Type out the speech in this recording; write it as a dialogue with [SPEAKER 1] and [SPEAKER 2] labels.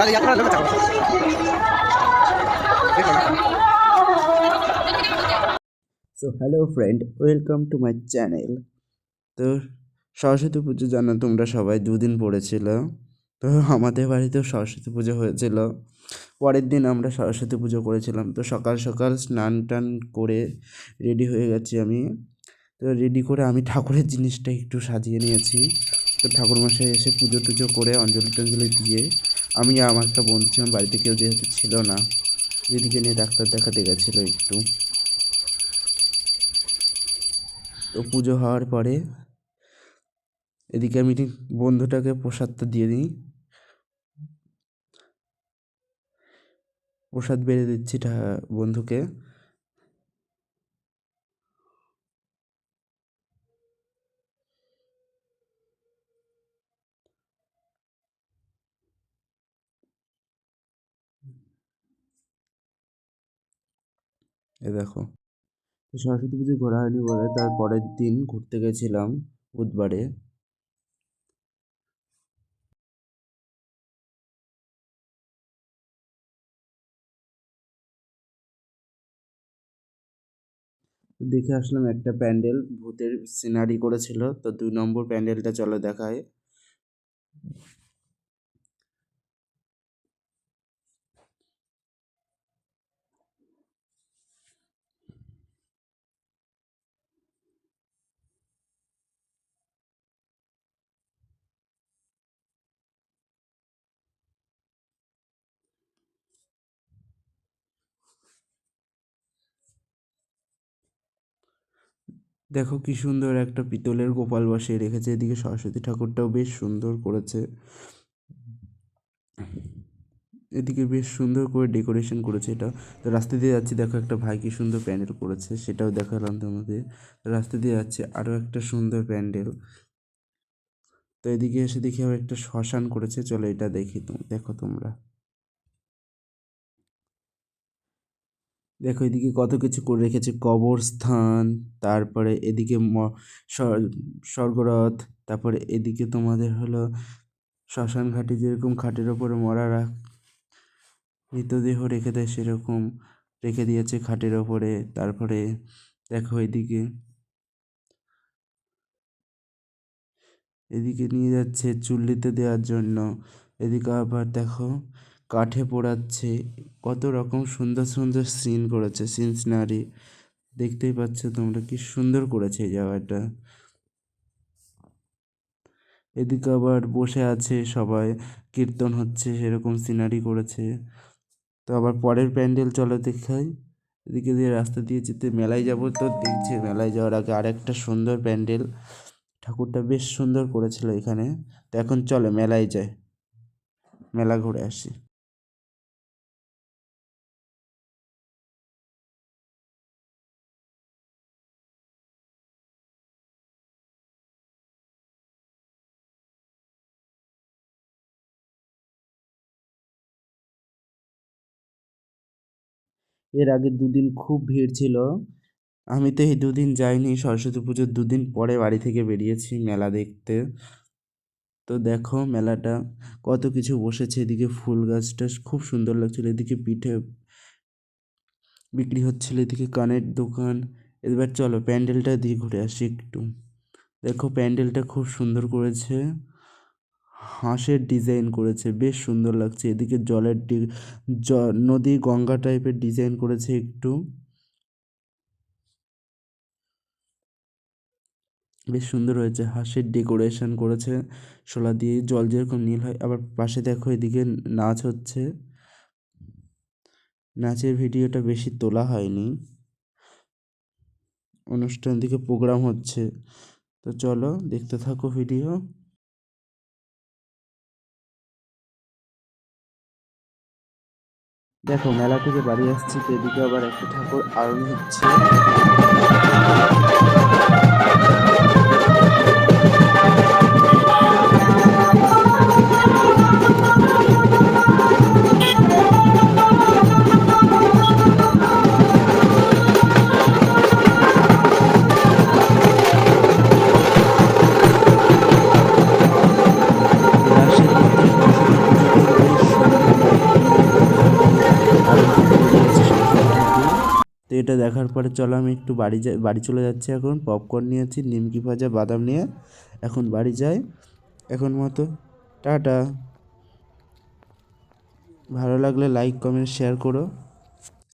[SPEAKER 1] So hello friend, welcome to my channel. তো সরস্বতী পুজো জানো তোমরা সবাই দুদিন পড়েছিল। তো আমাদের বাড়িতেও সরস্বতী পুজো হয়েছিল। পরের দিন আমরা সরস্বতী পুজো করেছিলাম। তো সকাল সকাল স্নান টান করে রেডি হয়ে গেছি আমি। তো রেডি করে আমি ঠাকুরের জিনিসটা একটু সাজিয়ে নিয়েছি। তো ঠাকুরমশাই এসে পুজো টুজো করে অঞ্জলি টঞ্জলি দিয়ে আমি আমার একটা বন্ধু ছিলাম, বাড়িতে কেউ যেহেতু ছিল না, দিদিকে নিয়ে ডাক্তার দেখাতে গেছিলো একটু। তো পুজো হওয়ার পরে এদিকে আমি বন্ধুটাকে প্রসাদটা দিয়ে দিই, প্রসাদ বেড়ে দিচ্ছি বন্ধুকে। এ দেখো, তো সরস্বতী পুজো ঘোরা হয়নি বলে তার পরের দিন ঘুরতে গেছিলাম বুধবারে। দেখে আসলাম একটা প্যান্ডেল, ভূতের সিনারি করেছিল। তো 2 নম্বর প্যান্ডেলটা চলো দেখায়। দেখো কি সুন্দর একটা পিতলের গোপাল বসিয়ে রেখেছে। এদিকে সরস্বতী ঠাকুরটাও বেশ সুন্দর করেছে। এদিকে বেশ সুন্দর করে ডেকোরেশন করেছে এটা। তো রাস্তা দিয়ে যাচ্ছি, দেখো একটা ভাই কি সুন্দর প্যান্ডেল করেছে, সেটাও দেখালাম তোমাদের। রাস্তা দিয়ে যাচ্ছে আরও একটা সুন্দর প্যান্ডেল। তো এদিকে এসে দেখি আবার একটা শ্মশান করেছে, চলো এটা দেখি, দেখো তোমরা। দেখো এদিকে কত কিছু করে রেখেছে, কবরস্থান, তারপরে এদিকে স্বর্গরথ, তারপরে এদিকে তোমাদের হলো শ্মশান ঘাটে যেরকম খাটের ওপরে মরা মৃতদেহ রেখে দেয় সেরকম রেখে দিয়েছে খাটের ওপরে। তারপরে দেখো এদিকে এদিকে নিয়ে যাচ্ছে চুল্লিতে দেওয়ার জন্য। এদিকে আবার দেখো কাঠে পোড়াচ্ছে। কত রকম সুন্দর সুন্দর সিন করেছে, সিনারি দেখতেই পাচ্ছ তোমরা, কি সুন্দর করেছে এই জায়গাটা। এদিকে আবার বসে আছে সবাই, কীর্তন হচ্ছে, সেরকম সিনারি করেছে। তো আবার পরের প্যান্ডেল চলো দেখাই। এদিকে দিয়ে রাস্তা দিয়ে যেতে মেলায় যাবো, তো দেখছি মেলায় যাওয়ার আগে আরেকটা সুন্দর প্যান্ডেল, ঠাকুরটা বেশ সুন্দর করেছিল এখানে। তো এখন চলো মেলায় যাই, মেলা ঘুরে আসি। এর আগে 2 দিন খুব ভিড় ছিল। আমি তো এই 2 দিন যাইনি, সরস্বতী পুজোর 2 দিন পরে বাড়ি থেকে বেরিয়েছি মেলা দেখতে। তো দেখো মেলাটা কত কিছু বসেছে। এদিকে ফুল গাছটা খুব সুন্দর লাগছিল, এদিকে পিঠে বিক্রি হচ্ছিল, এদিকে কানের দোকান। এবার চলো প্যান্ডেলটা দিয়ে ঘুরে আসি একটু। দেখো প্যান্ডেলটা খুব সুন্দর করেছে, হাঁসের ডিজাইন করেছে, বেশ সুন্দর লাগছে। এদিকে জলের নদী গঙ্গা টাইপের ডিজাইন করেছে একটু, বেশ সুন্দর হয়েছে। হাঁসের ডেকোরেশন করেছে শোলা দিয়ে, জল যেরকম নীল হয়। আবার পাশে দেখো এদিকে নাচ হচ্ছে, নাচের ভিডিওটা বেশি তোলা হয়নি, অনুষ্ঠান দিকে প্রোগ্রাম হচ্ছে। তো চলো দেখতে থাকো ভিডিও। দেখো মেলা থেকে বাড়ি আসছি, তো এদিকে আবার একটা ঠাকুর আরতি হচ্ছে। রাশের মধ্যে সরস্বতী পুজোটা বেশ সুন্দর তো এটা দেখার পরে চলো আমি একটু বাড়ি চলে যাচ্ছি। এখন পপকর্ন নিয়েছি, নিমকি ভাজা, বাদাম নিয়ে এখন বাড়ি যাই। এখন মতো টাটা। ভালো লাগলে লাইক কমেন্ট শেয়ার করো।